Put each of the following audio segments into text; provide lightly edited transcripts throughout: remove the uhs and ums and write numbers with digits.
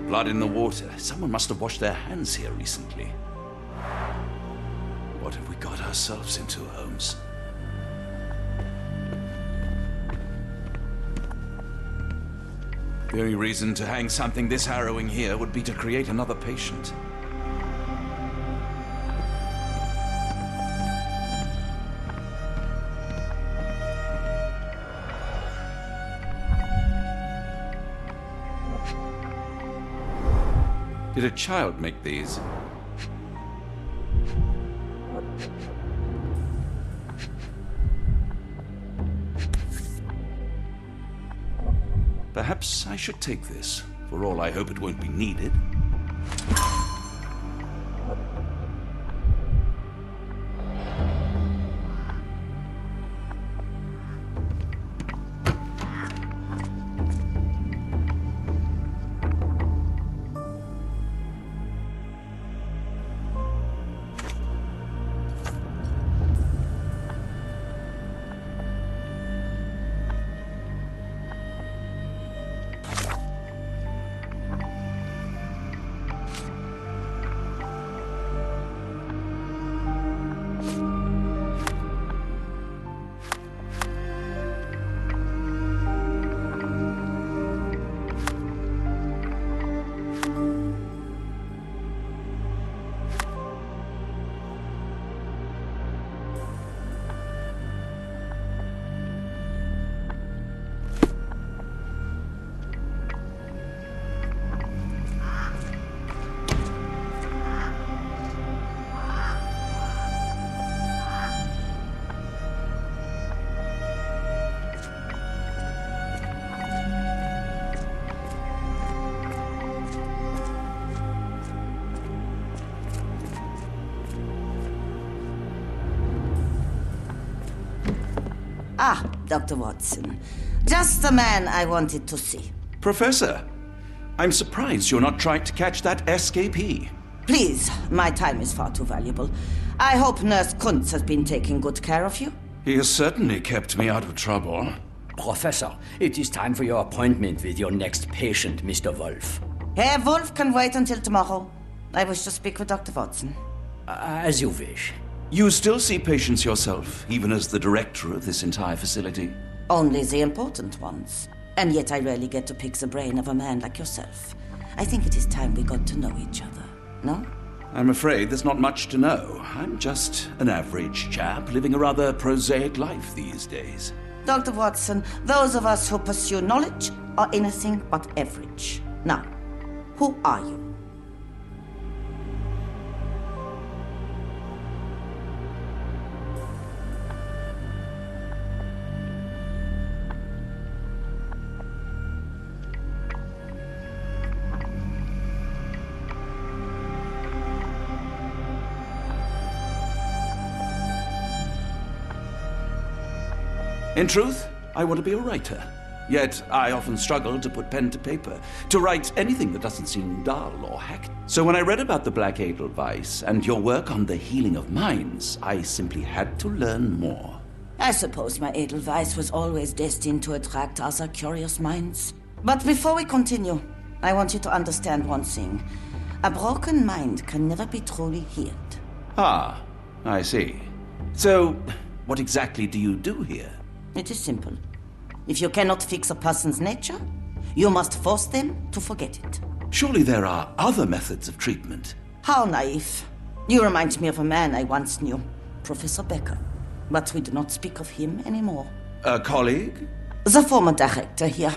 Blood in the water. Someone must have washed their hands here recently. What have we got ourselves into, Holmes? The only reason to hang something this harrowing here would be to create another patient. Did a child make these? Perhaps I should take this. For all I hope it won't be needed. Ah, Dr. Watson. Just the man I wanted to see. Professor, I'm surprised you're not trying to catch that escapee. Please, my time is far too valuable. I hope Nurse Kuntz has been taking good care of you. He has certainly kept me out of trouble. Professor, it is time for your appointment with your next patient, Mr. Wolf. Herr Wolf can wait until tomorrow. I wish to speak with Dr. Watson. As you wish. You still see patients yourself, even as the director of this entire facility? Only the important ones. And yet I rarely get to pick the brain of a man like yourself. I think it is time we got to know each other, no? I'm afraid there's not much to know. I'm just an average chap living a rather prosaic life these days. Dr. Watson, those of us who pursue knowledge are anything but average. Now, who are you? In truth, I want to be a writer. Yet I often struggle to put pen to paper, to write anything that doesn't seem dull or hacked. So when I read about the Black Edelweiss and your work on the healing of minds, I simply had to learn more. I suppose my Edelweiss was always destined to attract other curious minds. But before we continue, I want you to understand one thing. A broken mind can never be truly healed. Ah, I see. So, what exactly do you do here? It is simple. If you cannot fix a person's nature, you must force them to forget it. Surely there are other methods of treatment. How naive. You remind me of a man I once knew, Professor Becker. But we do not speak of him anymore. A colleague? The former director here.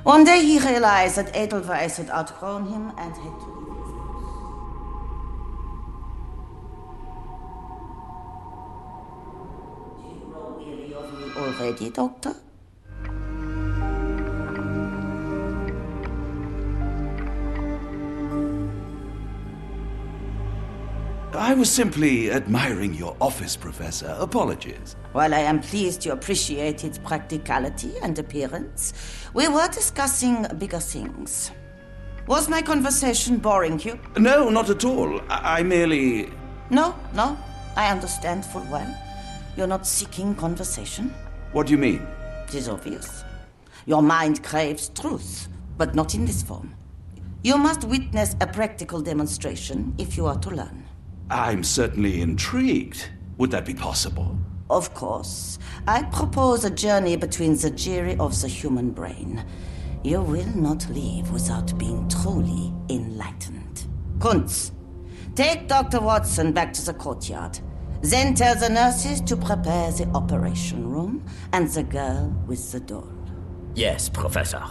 One day he realized that Edelweiss had outgrown him and had to leave his house. Do you grow weary of me already, Doctor? I was simply admiring your office, Professor. Apologies. While I am pleased you appreciate its practicality and appearance, we were discussing bigger things. Was my conversation boring you? No, not at all. I merely... No, I understand full well. You're not seeking conversation. What do you mean? It is obvious. Your mind craves truth, but not in this form. You must witness a practical demonstration if you are to learn. I'm certainly intrigued. Would that be possible? Of course. I propose a journey between the jury of the human brain. You will not leave without being truly enlightened. Kunz, take Dr. Watson back to the courtyard. Then tell the nurses to prepare the operation room and the girl with the doll. Yes, Professor.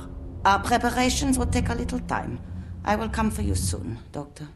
Our preparations will take a little time. I will come for you soon, Doctor.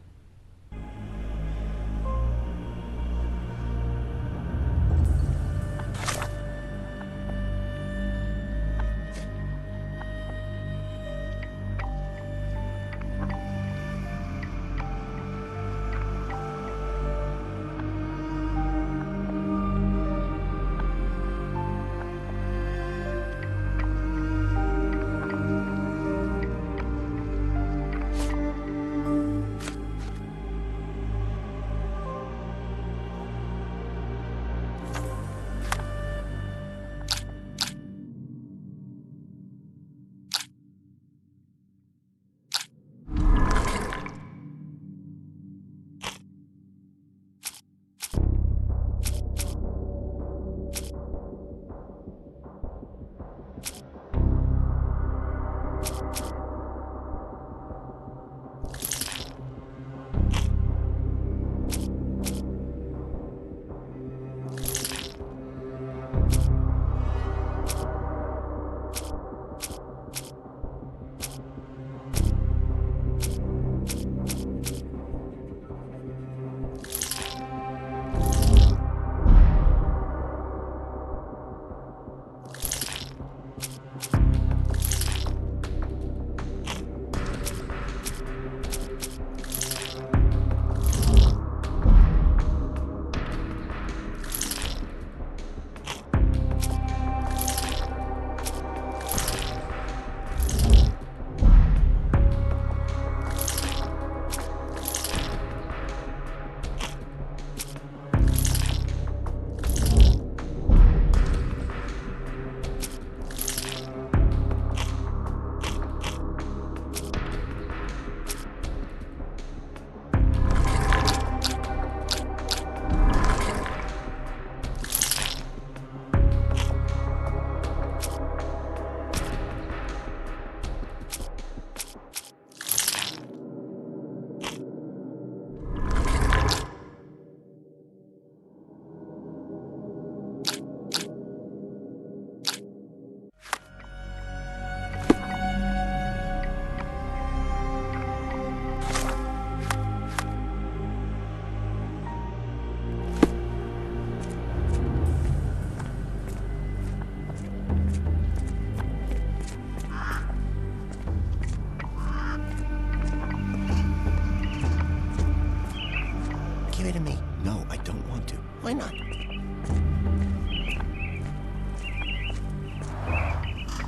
Why not?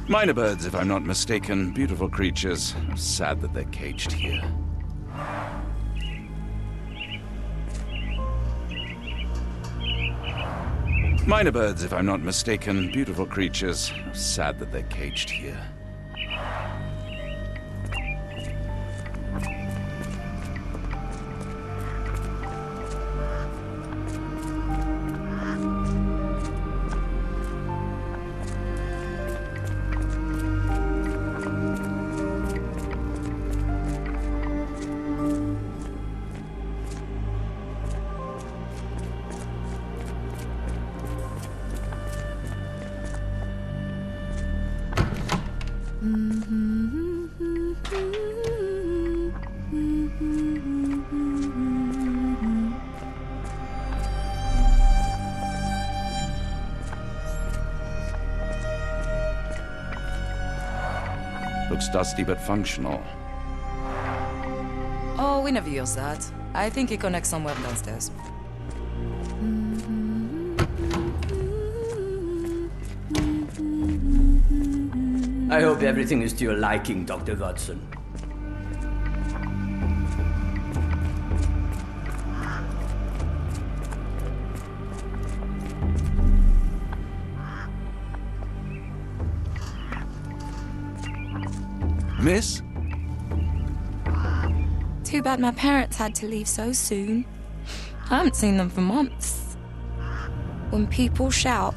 Minor birds, if I'm not mistaken. Beautiful creatures. Sad that they're caged here. Minor birds, if I'm not mistaken. Beautiful creatures. Sad that they're caged here. Looks dusty but functional. Oh, we never use that. I think it connects somewhere downstairs. I hope everything is to your liking, Dr. Watson. Miss? Too bad my parents had to leave so soon. I haven't seen them for months. When people shout,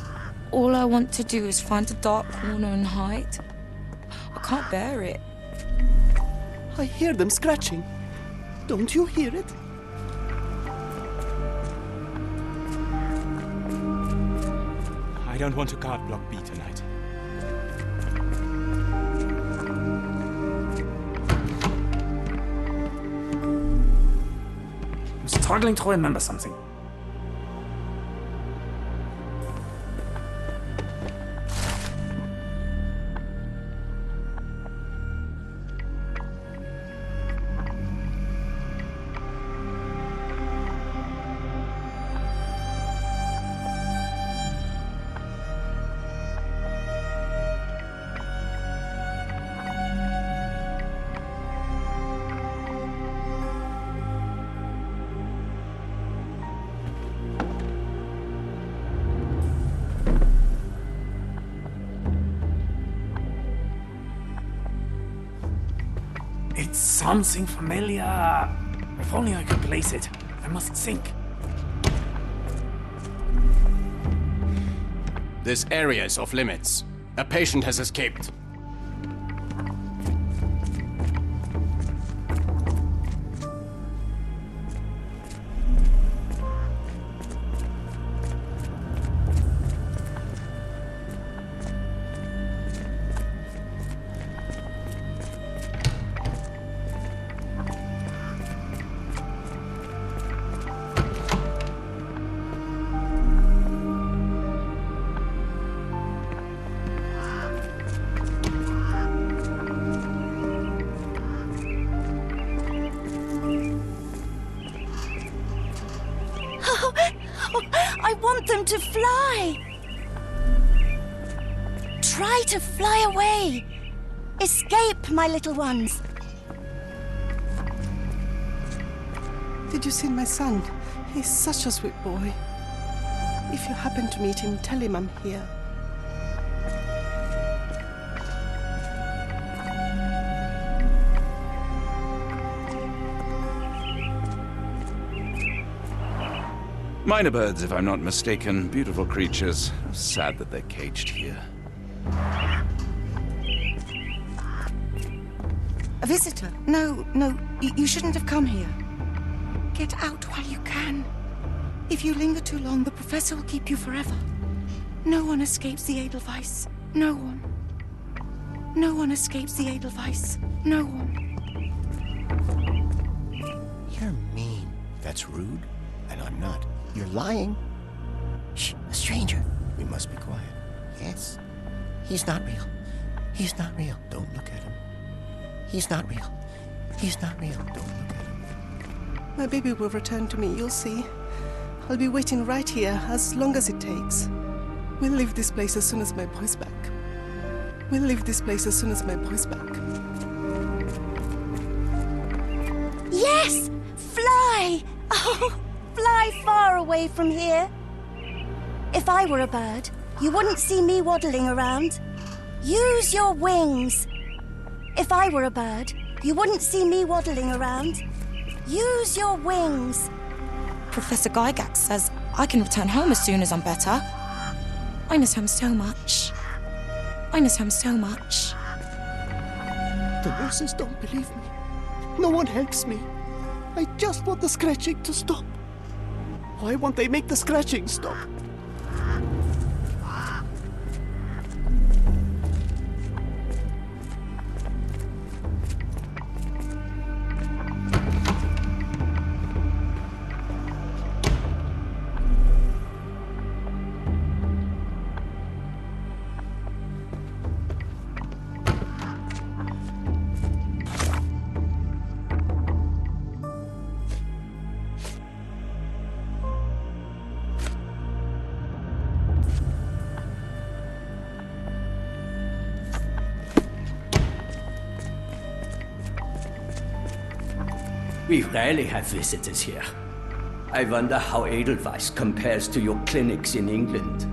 all I want to do is find a dark corner and hide. I can't bear it. I hear them scratching. Don't you hear it? I don't want to guard Block B tonight. I'm struggling to remember something. It's something familiar. If only I could place it. I must think. This area is off limits. A patient has escaped. I want them to fly! Try to fly away! Escape, my little ones! Did you see my son? He's such a sweet boy. If you happen to meet him, tell him I'm here. Minor birds, if I'm not mistaken. Beautiful creatures. Sad that they're caged here. A visitor? No, you shouldn't have come here. Get out while you can. If you linger too long, the professor will keep you forever. No one escapes the Edelweiss. No one. No one escapes the Edelweiss. No one. You're mean. That's rude, and I'm not. You're lying. Shh, a stranger. We must be quiet. Yes. He's not real. He's not real. Don't look at him. He's not real. He's not real. Don't look at him. My baby will return to me, you'll see. I'll be waiting right here as long as it takes. We'll leave this place as soon as my boy's back. We'll leave this place as soon as my boy's back. Yes! Fly! Oh, fly far away from here. If I were a bird, you wouldn't see me waddling around. Use your wings. If I were a bird, you wouldn't see me waddling around. Use your wings. Professor Gygax says I can return home as soon as I'm better. I miss home so much. I miss home so much. The nurses don't believe me. No one helps me. I just want the scratching to stop. Why won't they make the scratching stop? We rarely have visitors here. I wonder how Edelweiss compares to your clinics in England.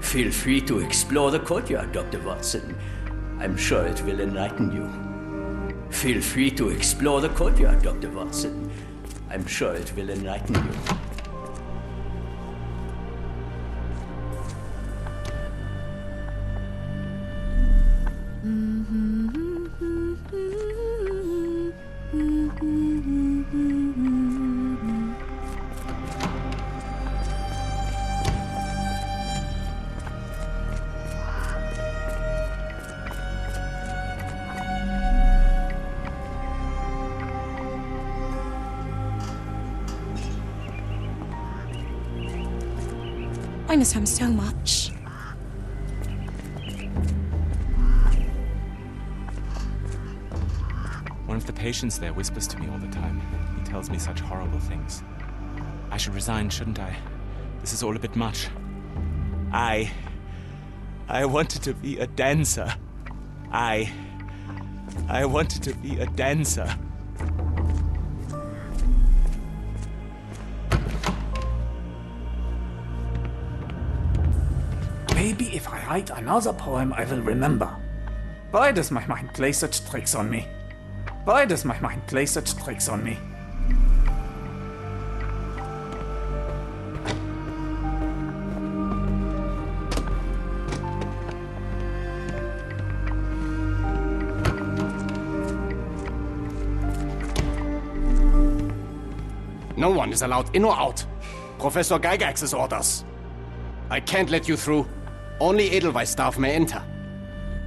Feel free to explore the courtyard, Dr. Watson. I'm sure it will enlighten you. Feel free to explore the courtyard, Dr. Watson. I'm sure it will enlighten you. I miss him so much. One of the patients there whispers to me all the time. He tells me such horrible things. I should resign, shouldn't I? This is all a bit much. I wanted to be a dancer. I wanted to be a dancer. Maybe if I write another poem, I will remember. Why does my mind play such tricks on me? Why does my mind play such tricks on me? No one is allowed in or out. Professor Gygax's orders. I can't let you through. Only Edelweiss staff may enter.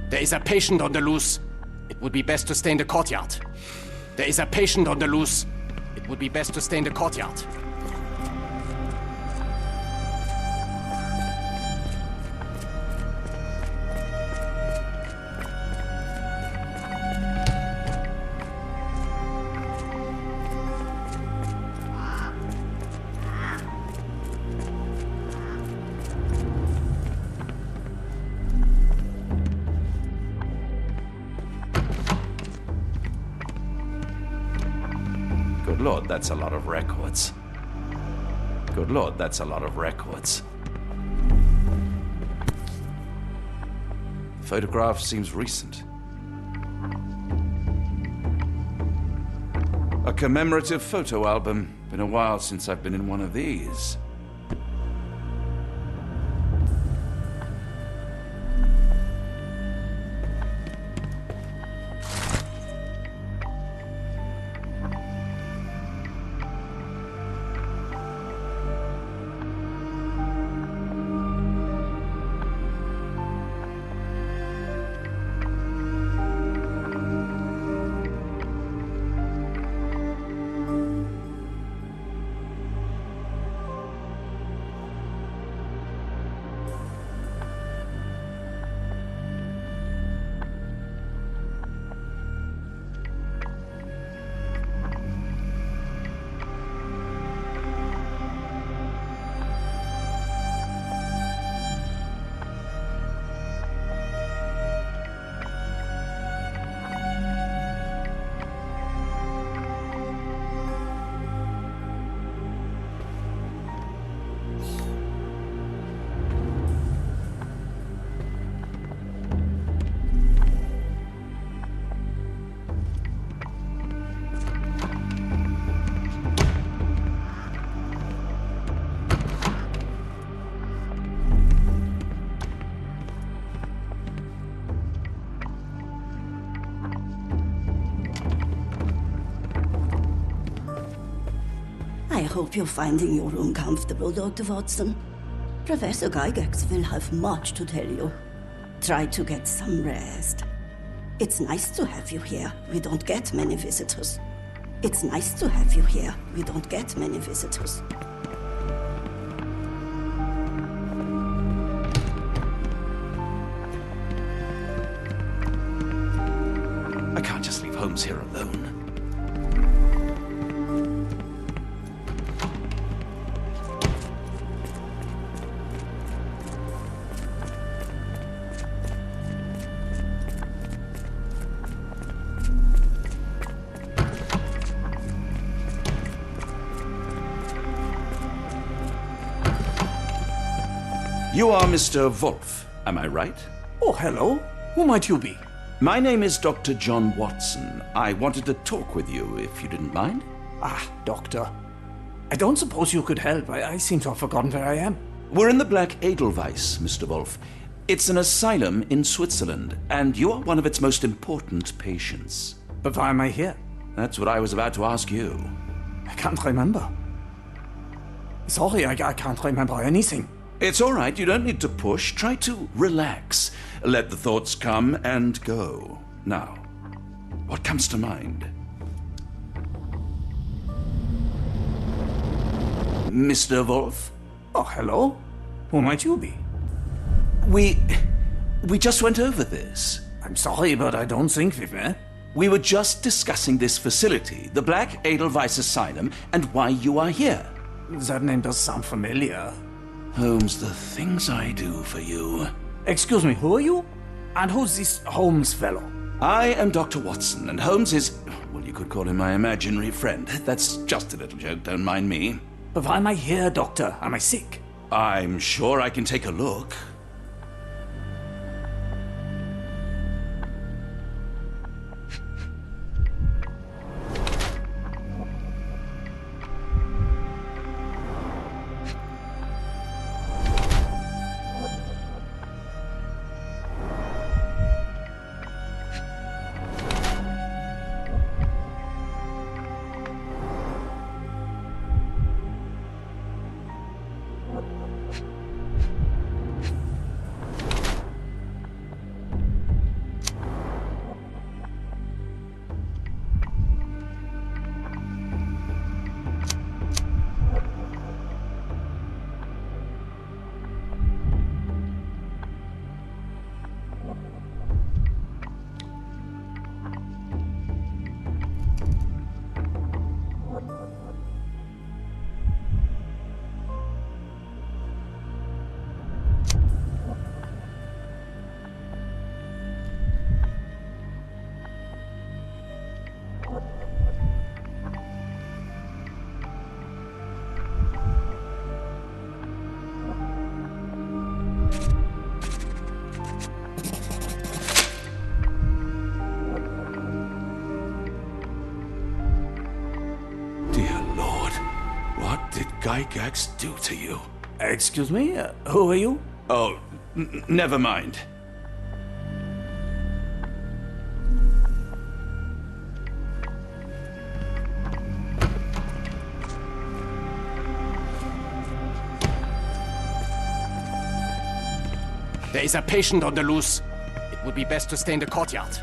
There is a patient on the loose. It would be best to stay in the courtyard. There is a patient on the loose. It would be best to stay in the courtyard. Good Lord, that's a lot of records. Good Lord, that's a lot of records. Photograph seems recent. A commemorative photo album. Been a while since I've been in one of these. I hope you're finding your room comfortable, Dr. Watson. Professor Gygax will have much to tell you. Try to get some rest. It's nice to have you here. We don't get many visitors. It's nice to have you here. We don't get many visitors. I can't just leave Holmes here alone. You are Mr. Wolf, am I right? Oh, hello. Who might you be? My name is Dr. John Watson. I wanted to talk with you, if you didn't mind. Ah, doctor. I don't suppose you could help. I seem to have forgotten where I am. We're in the Black Edelweiss, Mr. Wolf. It's an asylum in Switzerland, and you are one of its most important patients. But why am I here? That's what I was about to ask you. I can't remember. Sorry, I can't remember anything. It's all right, you don't need to push. Try to relax. Let the thoughts come and go. Now, what comes to mind? Mr. Wolf? Oh, hello? Who might you be? We just went over this. I'm sorry, but I don't think we've met. We were just discussing this facility, the Black Edelweiss Asylum, and why you are here. That name does sound familiar. Holmes, the things I do for you. Excuse me, who are you? And who's this Holmes fellow? I am Dr. Watson, and Holmes is, well, you could call him my imaginary friend. That's just a little joke, don't mind me. But why am I here, doctor? Am I sick? I'm sure I can take a look. Gygax do to you? Excuse me? Who are you? Oh, never mind. There is a patient on the loose. It would be best to stay in the courtyard.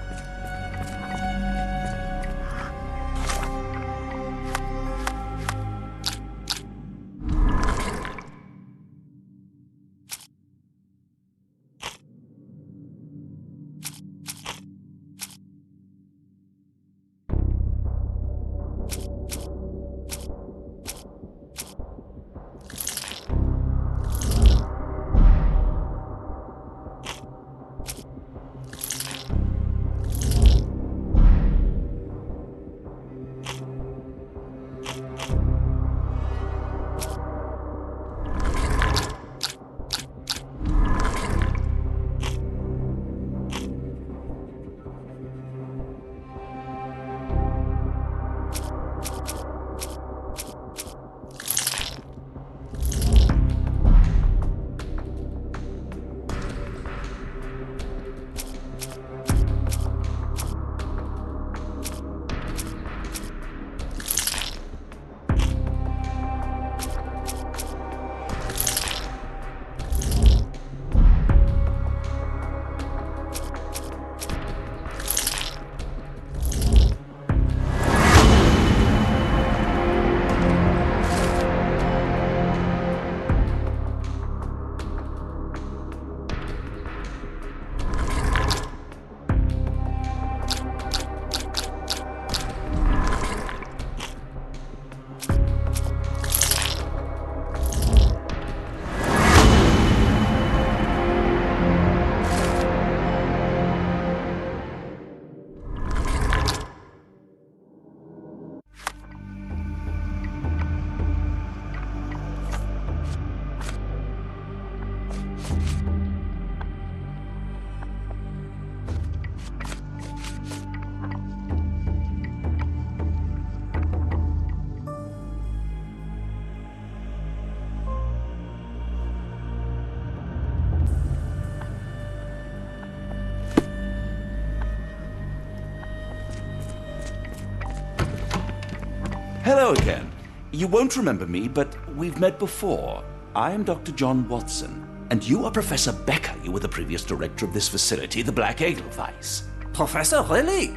Hello again. You won't remember me, but we've met before. I am Dr. John Watson, and you are Professor Becker. You were the previous director of this facility, the Black Edelweiss. Professor, really?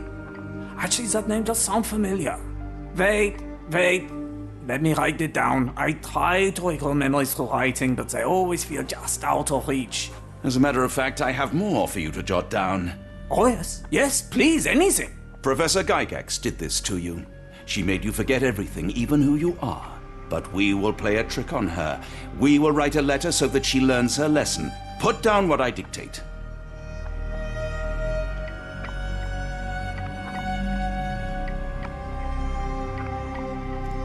Actually, that name does sound familiar. Wait. Let me write it down. I try to recall memories through writing, but they always feel just out of reach. As a matter of fact, I have more for you to jot down. Oh, yes. Yes, please, anything. Professor Gygax did this to you. She made you forget everything, even who you are. But we will play a trick on her. We will write a letter so that she learns her lesson. Put down what I dictate.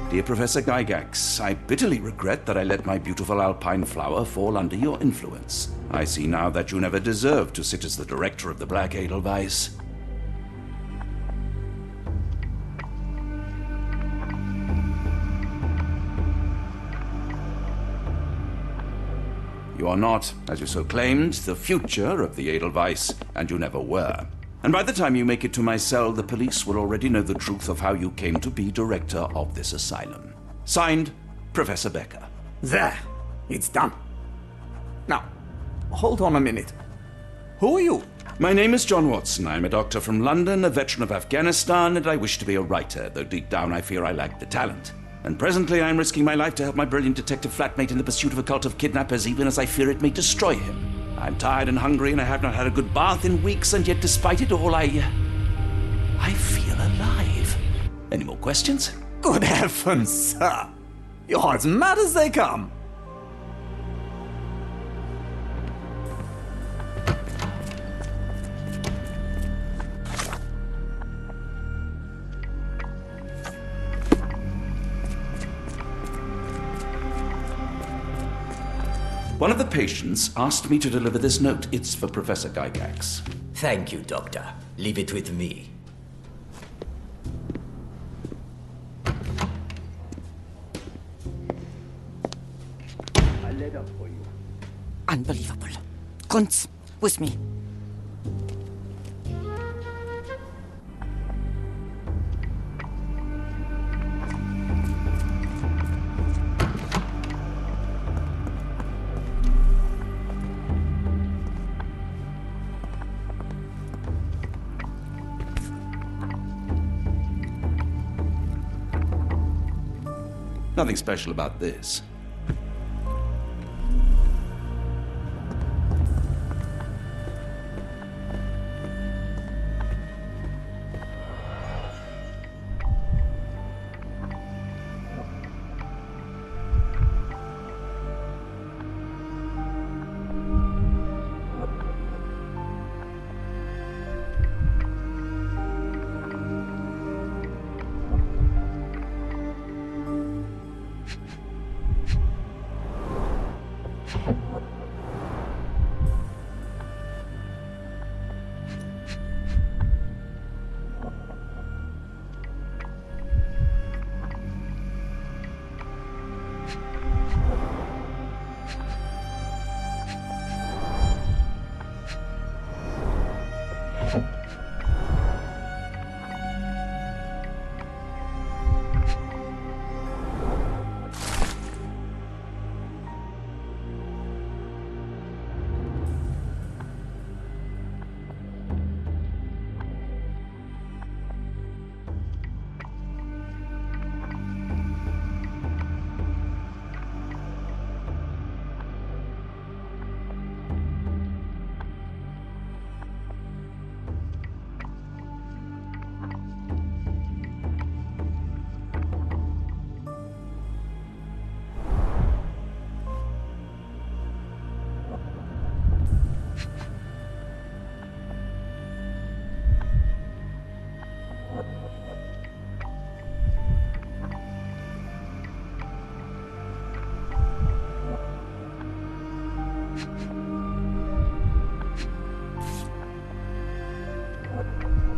Dear Professor Gygax, I bitterly regret that I let my beautiful alpine flower fall under your influence. I see now that you never deserved to sit as the director of the Black Edelweiss. You are not, as you so claimed, the future of the Edelweiss, and you never were. And by the time you make it to my cell, the police will already know the truth of how you came to be director of this asylum. Signed, Professor Becker. There. It's done. Now, hold on a minute. Who are you? My name is John Watson. I'm a doctor from London, a veteran of Afghanistan, and I wish to be a writer, though deep down I fear I lack the talent. And presently I'm risking my life to help my brilliant detective flatmate in the pursuit of a cult of kidnappers, even as I fear it may destroy him. I'm tired and hungry, and I have not had a good bath in weeks, and yet despite it all, I feel alive. Any more questions? Good heavens, sir. You're as mad as they come. One of the patients asked me to deliver this note. It's for Professor Gygax. Thank you, Doctor. Leave it with me. A letter for you. Unbelievable. Kunz, with me. Nothing special about this.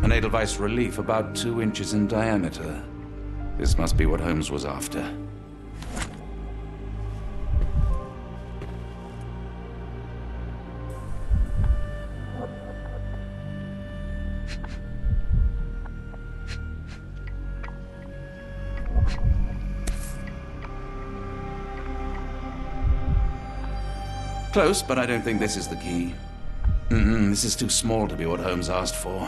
An Edelweiss relief about 2 inches in diameter. This must be what Holmes was after. Close, but I don't think this is the key. This is too small to be what Holmes asked for.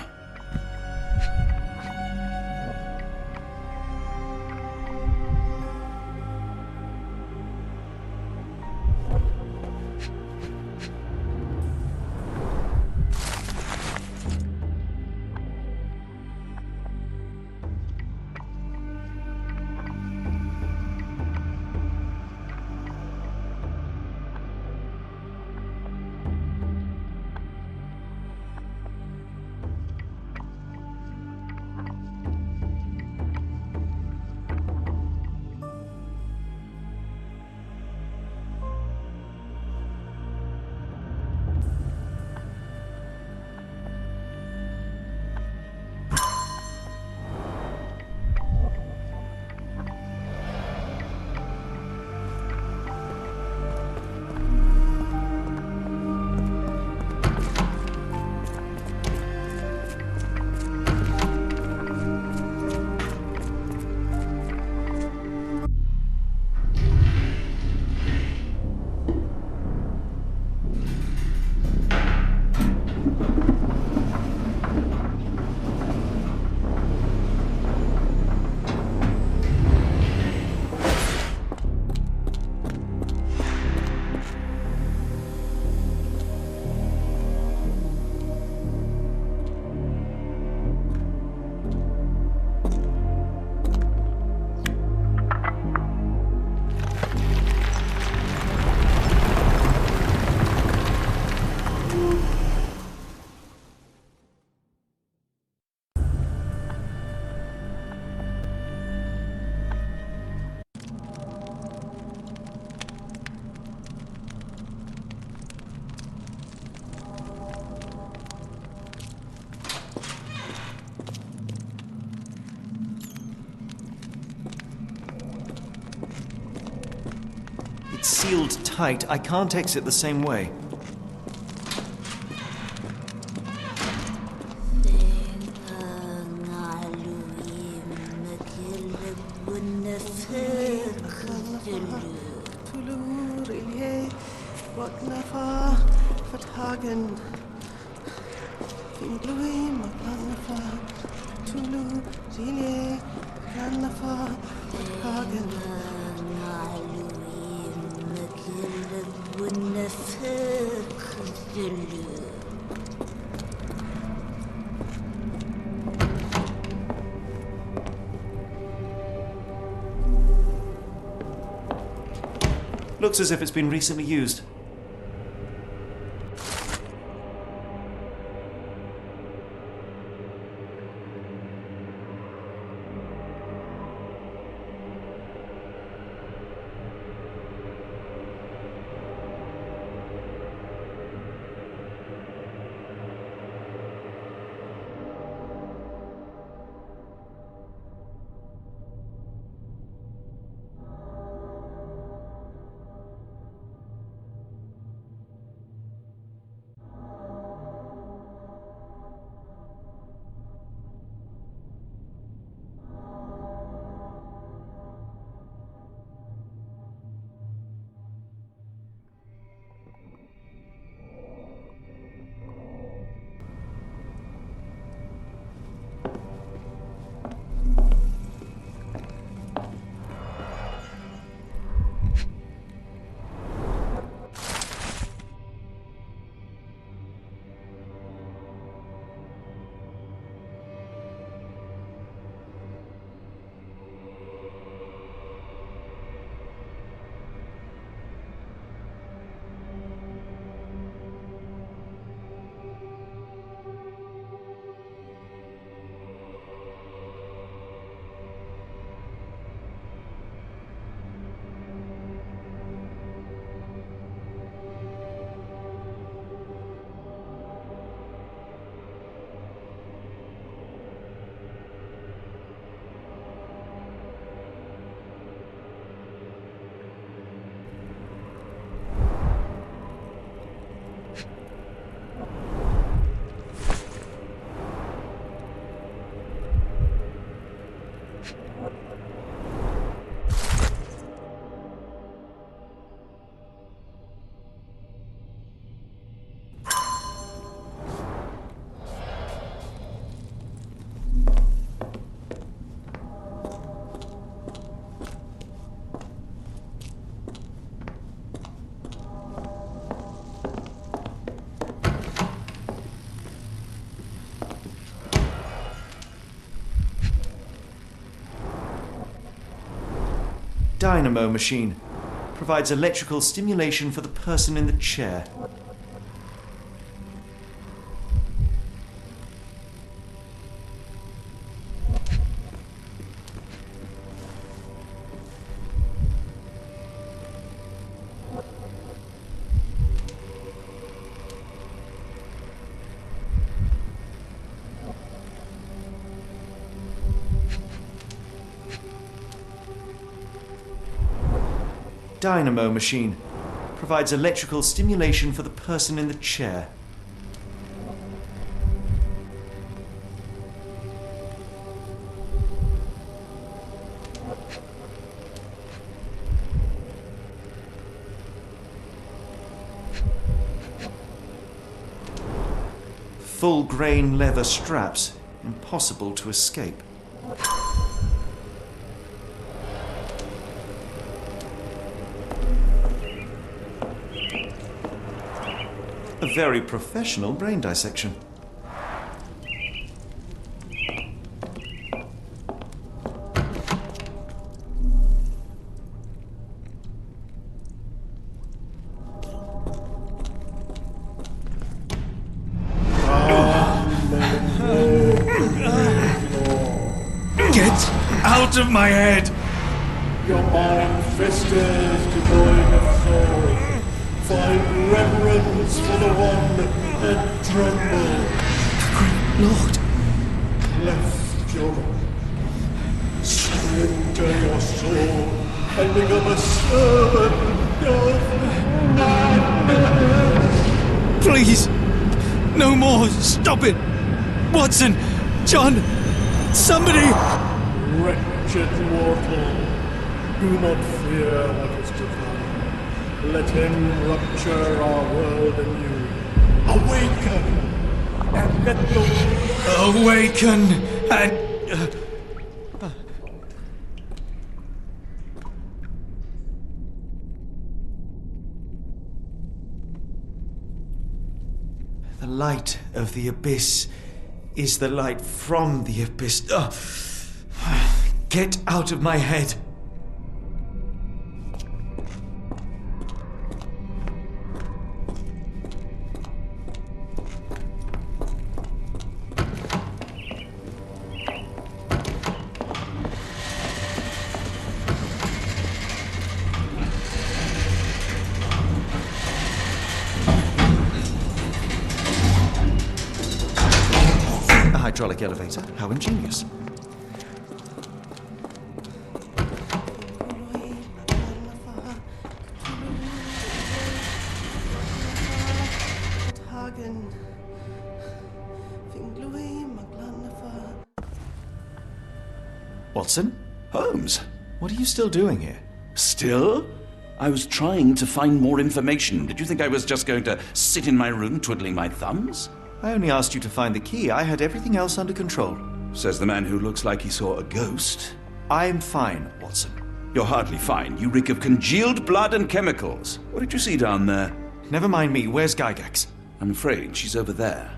It's sealed tight. I can't exit the same way. Looks as if it's been recently used. Dynamo machine. Provides electrical stimulation for the person in the chair. Dynamo machine. Provides electrical stimulation for the person in the chair. Full grain leather straps. Impossible to escape. A very professional brain dissection. Get out of my head! Your iron fist is devoid of soul. Find reverence for the one and tremble. Lord! Left your surrender your soul and become a servant of madness. Please! No more! Stop it! Watson! John! Somebody! Wretched mortal, do not fear what is to come. Let him rupture our world anew. Awaken! And let the... Awaken! And... The light of the abyss is the light from the abyss. Get out of my head! A hydraulic elevator? How ingenious. Watson? Holmes, What are you still doing here? still? I was trying to find more information. Did you think I was just going to sit in my room twiddling my thumbs? I only asked you to find the key. I had everything else under control. Says the man who looks like he saw a ghost. I'm fine, Watson. You're hardly fine. You reek of congealed blood and chemicals. What did you see down there? Never mind me. Where's Gygax? I'm afraid she's over there.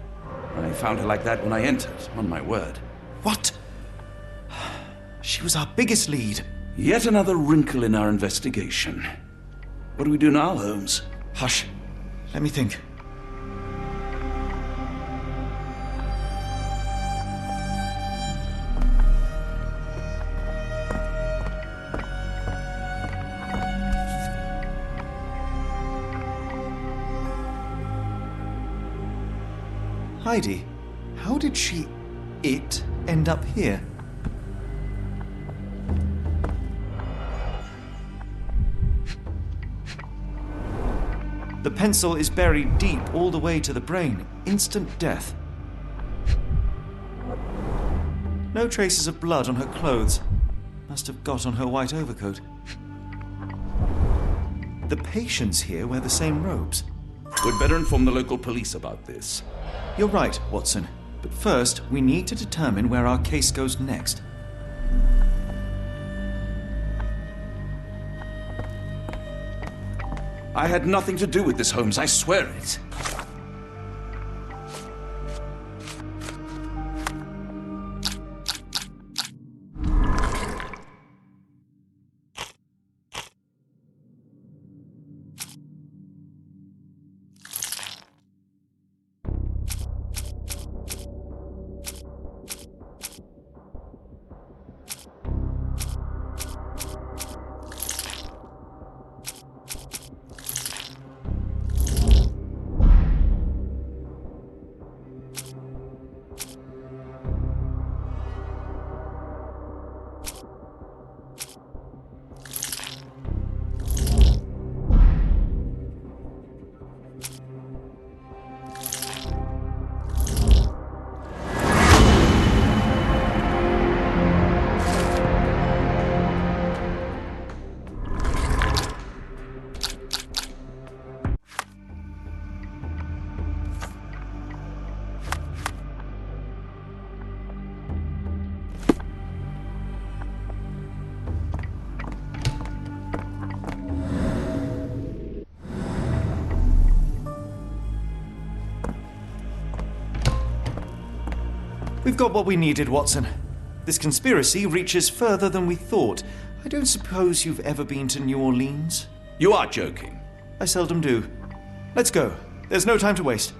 I found her like that when I entered, on my word. What? She was our biggest lead. Yet another wrinkle in our investigation. What do we do now, Holmes? Hush. Let me think. Heidi, how did it end up here? The pencil is buried deep all the way to the brain. Instant death. No traces of blood on her clothes. Must have got on her white overcoat. The patients here wear the same robes. We'd better inform the local police about this. You're right, Watson. But first, we need to determine where our case goes next. I had nothing to do with this, Holmes. I swear it. We've got what we needed, Watson. This conspiracy reaches further than we thought. I don't suppose you've ever been to New Orleans? You are joking. I seldom do. Let's go. There's no time to waste.